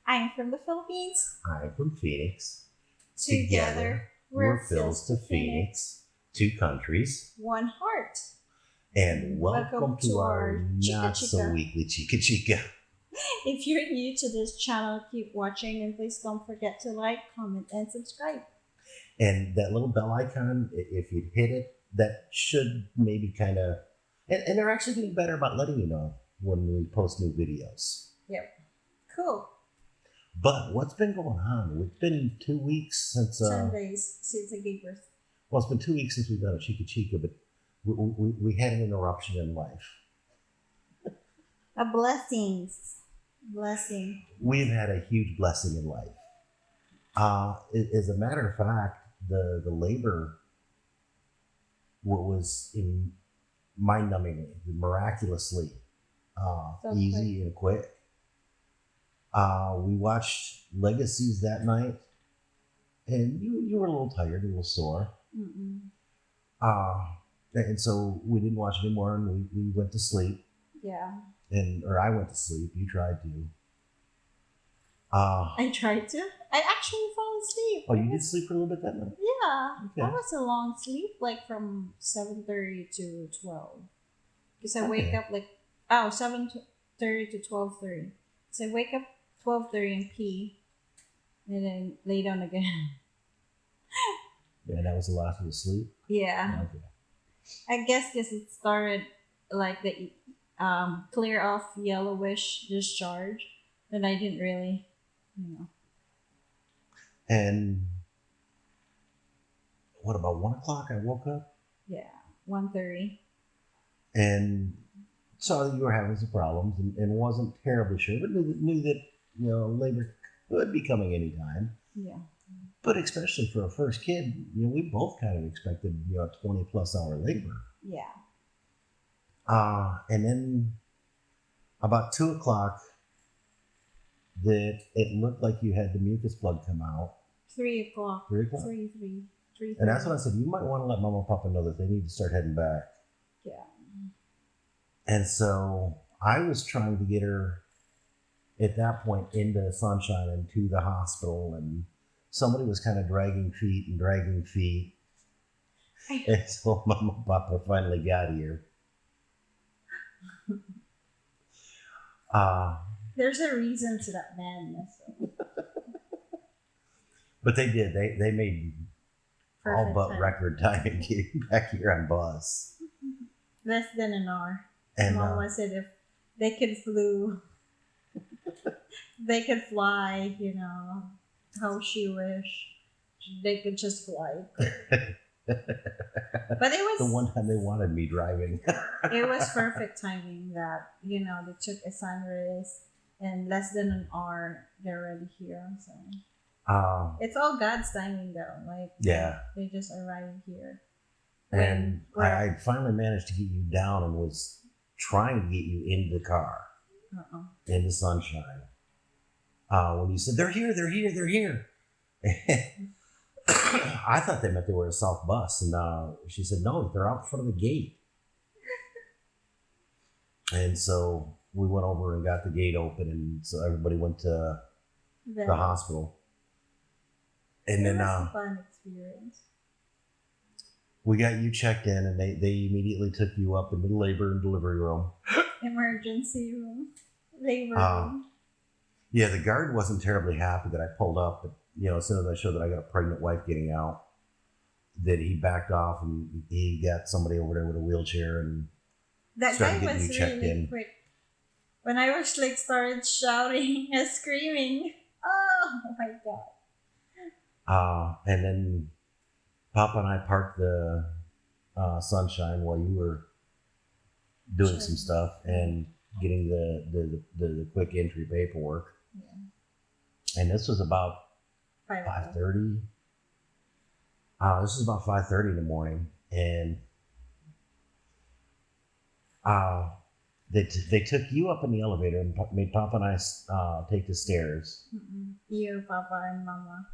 I'm from the Philippines. I'm from Phoenix. Together, we're Phils to Phoenix. 2 countries. One heart. And welcome to our not so Chikka2x. weekly Chikka2x. If you're new to this channel, keep watching and please don't forget to like, comment, and subscribe. And that little bell icon, if you'd hit it, that should maybe kind of, and they're actually getting better about letting you know when we post new videos. Yep. Cool. But what's been going on? It's been 2 weeks since... 10 days since I gave birth. Well, it's been 2 weeks since we've done a Chikka2x, but we had an interruption in life. A blessing. We've had a huge blessing in life. As a matter of fact, the labor was mind-numbingly, miraculously easy and quick. We watched Legacies that night, and you were a little tired, a little sore. And so we didn't watch anymore, and we went to sleep. Yeah. Or I went to sleep. You tried to. I tried to. I actually fell asleep. Oh, you did sleep for a little bit that night? Yeah. Okay. That was a long sleep, like from 7:30 to 12. Because I wake up 7:30 to 12:30. So I wake up 12:30 and pee, and then lay down again. Yeah, that was the last of the sleep? Yeah. Okay. I guess because it started like the clear off yellowish discharge, then I didn't really, And what about 1 o'clock? I woke up? Yeah, 1:30. And saw that you were having some problems and wasn't terribly sure, but knew that, labor could be coming anytime. Yeah. But especially for a first kid, we both kind of expected, a 20 plus hour labor. Yeah. And then about 2 o'clock, that it looked like you had the mucus plug come out. 3 o'clock. 3 o'clock? 3. And that's when I said, you might want to let Mama and Papa know that they need to start heading back. Yeah. And so I was trying to get her at that point into sunshine and to the hospital, and somebody was kind of dragging feet. Until Mama and Papa finally got here. There's a reason to that madness. But they did. They made all but time. record time in getting back here on bus. Less than an hour. And Mama said if they could they could fly, how she wish. They could just fly. But it was the one time they wanted me driving. It was perfect timing that, they took a sunrise and less than an hour they're already here. So it's all God's timing though. Yeah. They just arrived here. And I finally managed to get you down and was trying to get you into the car. In the sunshine. When you said, they're here. I thought they meant they were a South bus. And she said, no, they're out in front of the gate. And so we went over and got the gate open. And so everybody went to the hospital. And it then was a fun experience. We got you checked in, and they immediately took you up into the labor and delivery room. Emergency room. Labor room. Yeah, the guard wasn't terribly happy that I pulled up, but as soon as I showed that I got a pregnant wife getting out, that he backed off and he got somebody over there with a wheelchair and that started guy getting was you checked really in. quick. When I was started shouting and screaming, oh my God. And then Papa and I parked the Sunshine while you were doing some stuff and getting the quick entry paperwork. Yeah. And this was about 5:30. This was about 5:30 in the morning, and they took you up in the elevator and made Papa and I take the stairs. You, Papa, and Mama.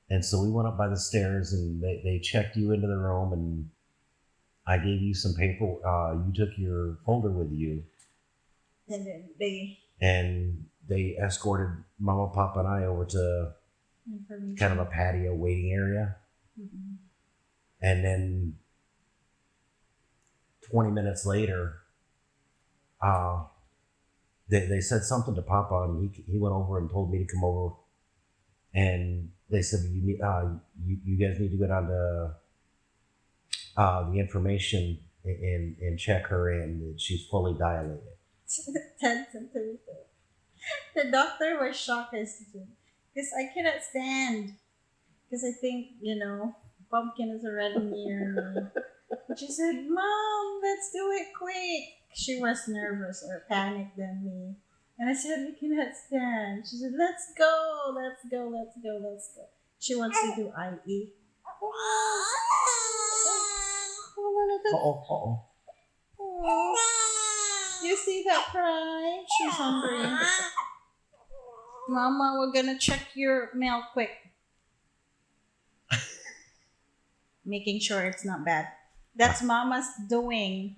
And so we went up by the stairs, and they checked you into the room, and I gave you some paper. You took your folder with you. And then they they escorted Mama, Papa, and I over to Information. kind of a patio waiting area. Mm-mm. And then 20 minutes later, they said something to Papa, and he went over and told me to come over. And they said, you guys need to go down to the information and check her in. She's fully dilated. 10 centimeters. The doctor was shocked because I cannot stand. Because I think, pumpkin is already near me. But she said, Mom, let's do it quick. She was nervous or panicked than me. And I said, we cannot stand. She said, let's go. She wants to do IE. Uh-oh. You see that cry? She's hungry. Mama, we're gonna check your milk quick. Making sure it's not bad. That's Mama's doing.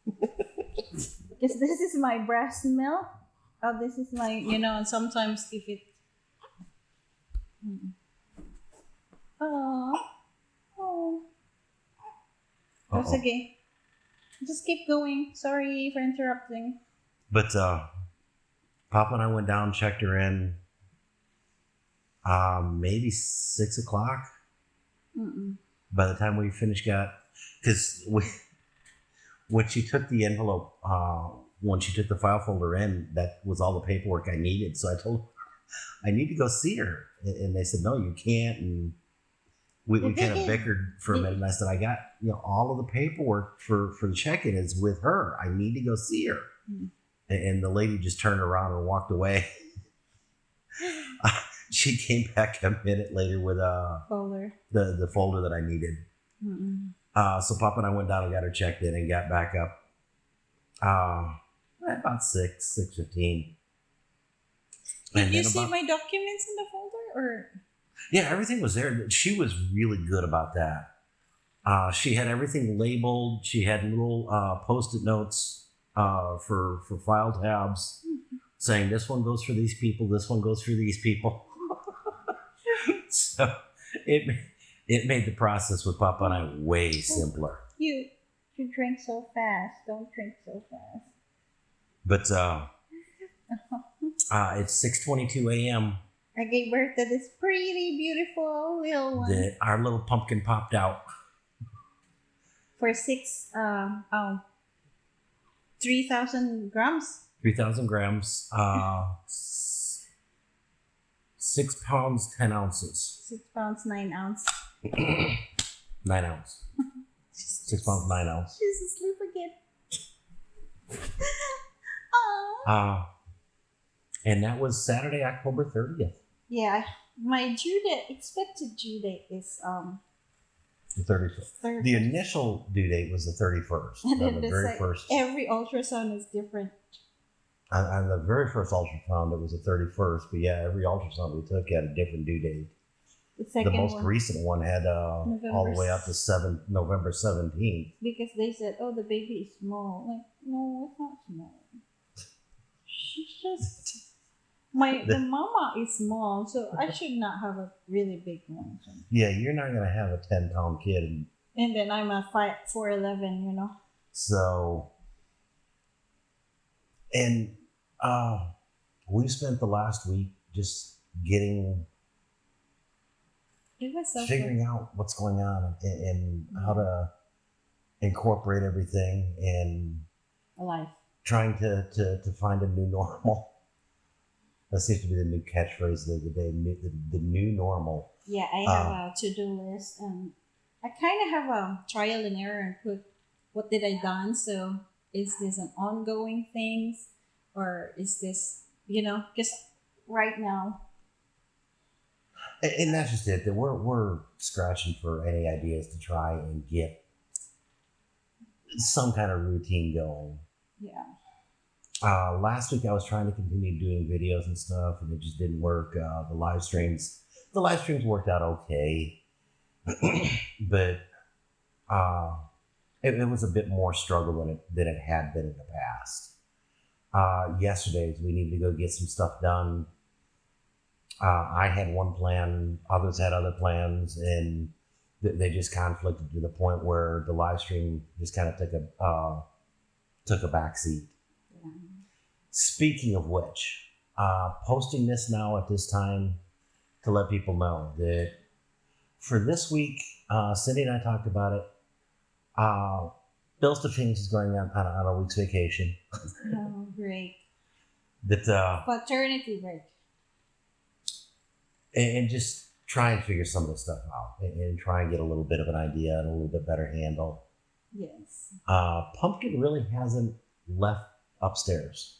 Because this is my breast milk. Oh, this is my, and sometimes if it... Oh. That's okay. Just keep going. Sorry for interrupting. But Papa and I went down, checked her in. Maybe 6 o'clock. Mm-mm. By the time we finished, because when she took the envelope, when she took the file folder in, that was all the paperwork I needed. So I told her, I need to go see her. And they said, no, you can't. And we kind of bickered for a minute. And I said, I got, all of the paperwork for the check-in is with her. I need to go see her. Mm-hmm. And the lady just turned around and walked away. She came back a minute later with folder. The folder that I needed. Mm-mm. So Papa and I went down and got her checked in and got back up about 6:15. Did you see my documents in the folder, or? Yeah, everything was there. She was really good about that. She had everything labeled. She had little Post-it notes for file tabs saying this one goes for these people, this one goes for these people. So it made the process with Papa and I way simpler. You drink so fast. Don't drink so fast. But it's 6:22 a.m. I gave birth to this pretty, beautiful little one. Our little pumpkin popped out. For 3,000 grams. 3,000 grams. 6 pounds, 10 ounces. 6 pounds, 9 ounces. 9 ounce. 6 pounds, 9 ounce. She's asleep again. And that was Saturday, October 30th. Yeah, my expected due date is the 31st. The initial due date was the 31st. And then the very first. Every ultrasound is different. On the very first ultrasound, it was the 31st. But yeah, every ultrasound we took had a different due date. The most recent one had all the way up to November 17th. Because they said, oh, the baby is small. Like, no, it's not small. She's just... The mama is small, so I should not have a really big one. Yeah, you're not going to have a 10-pound kid. And then I'm a 4'11", So, and we spent the last week just figuring out what's going on and how to incorporate everything and life. Trying to find a new normal. That seems to be the new catchphrase of the day, the new normal. Yeah, I have a to-do list, and I kind of have a trial and error and put what did I done. So is this an ongoing thing, or is this, because right now. And that's just it. That we're scratching for any ideas to try and get some kind of routine going. Yeah. Last week I was trying to continue doing videos and stuff, and it just didn't work. The live streams worked out okay, but it was a bit more struggle than it had been in the past. yesterday. We needed to go get some stuff done. I had one plan, others had other plans, and they just conflicted to the point where the live stream just kind of took a backseat. Yeah. Speaking of which, posting this now at this time to let people know that for this week, Cindy and I talked about it. Bill Phoenix is going on a week's vacation. Oh, great. That Paternity break. and just try and figure some of this stuff out and try and get a little bit of an idea and a little bit better handle. Yes. Pumpkin really hasn't left upstairs.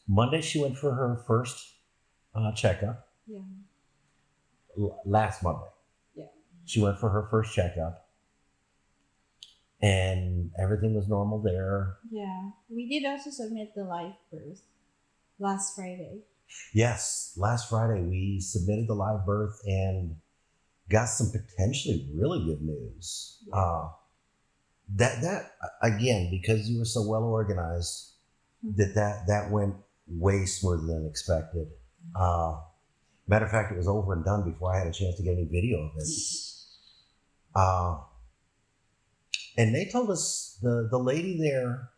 Monday she went for her first checkup. Yeah. Last Monday. Yeah. She went for her first checkup. And everything was normal there. Yeah. We did also submit the live birth last Friday. Yes, last Friday we submitted the live birth and got some potentially really good news. That again, because you were so well organized, that went way smoother than expected. Matter of fact, it was over and done before I had a chance to get any video of it. And they told us the lady there,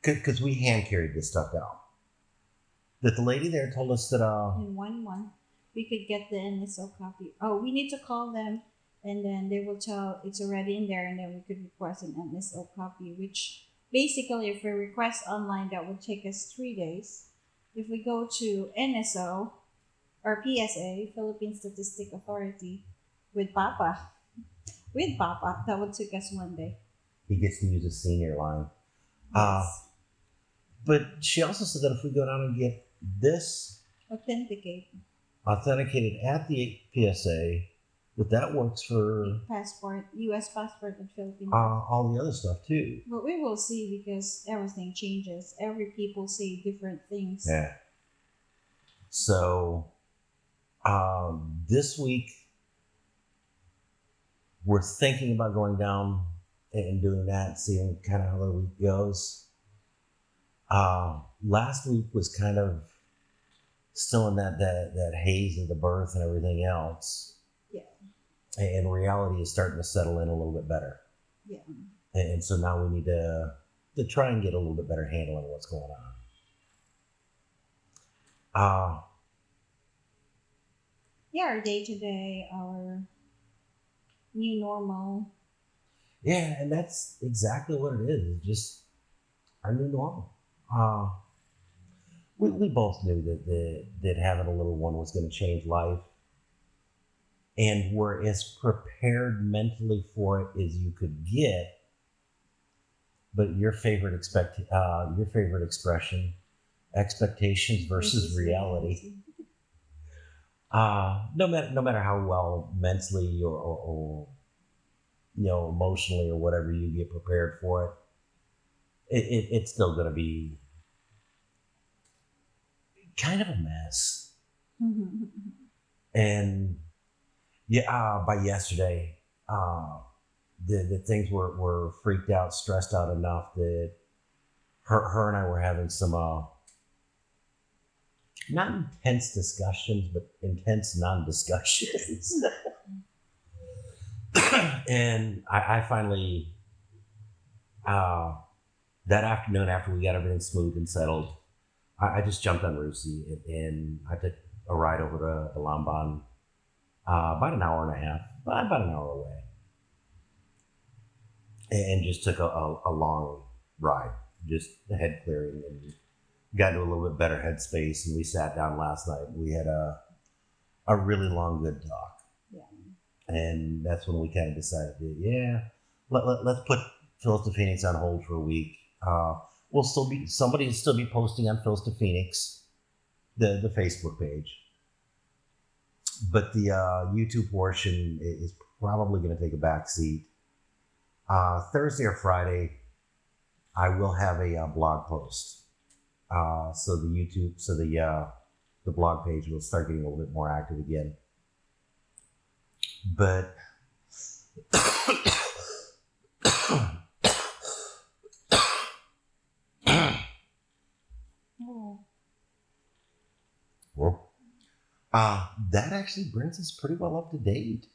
because we hand carried this stuff down, that the lady there told us that in 1 month we could get the NSO copy. Oh, we need to call them, and then they will tell it's already in there, and then we could request an NSO copy, which basically if we request online, that would take us 3 days. If we go to NSO or PSA, Philippine Statistic Authority, with Papa, that would take us 1 day. he gets to use a senior line. Yes. But she also said that if we go down and get this authenticated at the PSA, that works for passport, U.S. passport and Philippine. all the other stuff too. But we will see because everything changes. Every people say different things. Yeah. So this week we're thinking about going down and doing that, seeing kind of how the week goes. Last week was kind of still in that haze of the birth and everything else. Yeah. And reality is starting to settle in a little bit better. Yeah. And so now we need to try and get a little bit better handle on what's going on. Yeah, our day-to-day, our new normal. Yeah, and that's exactly what it is. It's just our new normal. We both knew that having a little one was going to change life, and we're as prepared mentally for it as you could get. But your favorite expression, expectations versus reality. No matter how well mentally or emotionally or whatever you get prepared for it, it's still going to be kind of a mess. And yeah, by yesterday, the things were freaked out, stressed out enough that her and I were having some not intense discussions, but intense non-discussions. And I finally, that afternoon after we got everything smooth and settled, I just jumped on Rusi and I took a ride over to Balamban, about an hour and a half, about an hour away. And just took a long ride, just head clearing, and got into a little bit better headspace. And we sat down last night. We had a really long, good talk. Yeah. And that's when we kind of decided, let's put Phil's to Phoenix on hold for a week. Somebody will still be posting on Phil's to Phoenix, the Facebook page. But the YouTube portion is probably going to take a back seat. Thursday or Friday, I will have a blog post. So the blog page will start getting a little bit more active again. But Well, that actually brings us pretty well up to date.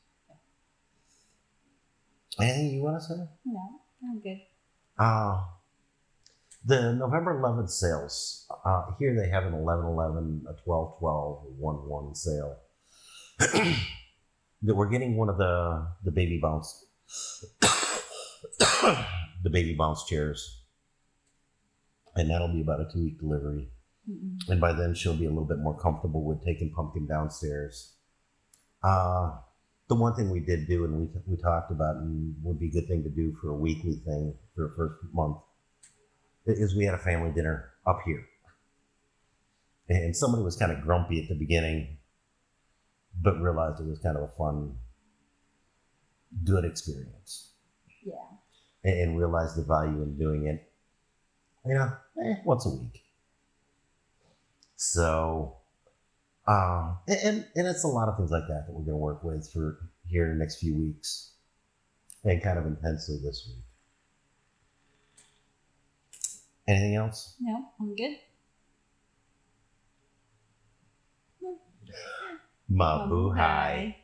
Anything you want to say? No, I'm good. The November 11th sales. Here they have an 11/11, a 12/12, a 1/1 sale. That we're getting one of the baby bounce, the baby bounce chairs, and that'll be about a 2-week delivery. Mm-mm. And by then she'll be a little bit more comfortable with taking Pumpkin downstairs. The one thing we did do, and we talked about, and would be a good thing to do for a weekly thing for the first month, is we had a family dinner up here. And somebody was kind of grumpy at the beginning, but realized it was kind of a fun, good experience. Yeah. And realized the value in doing it, once a week. So, and it's a lot of things like that we're going to work with for here in the next few weeks, and kind of intensely this week. Anything else? No, I'm good. Mabuhay.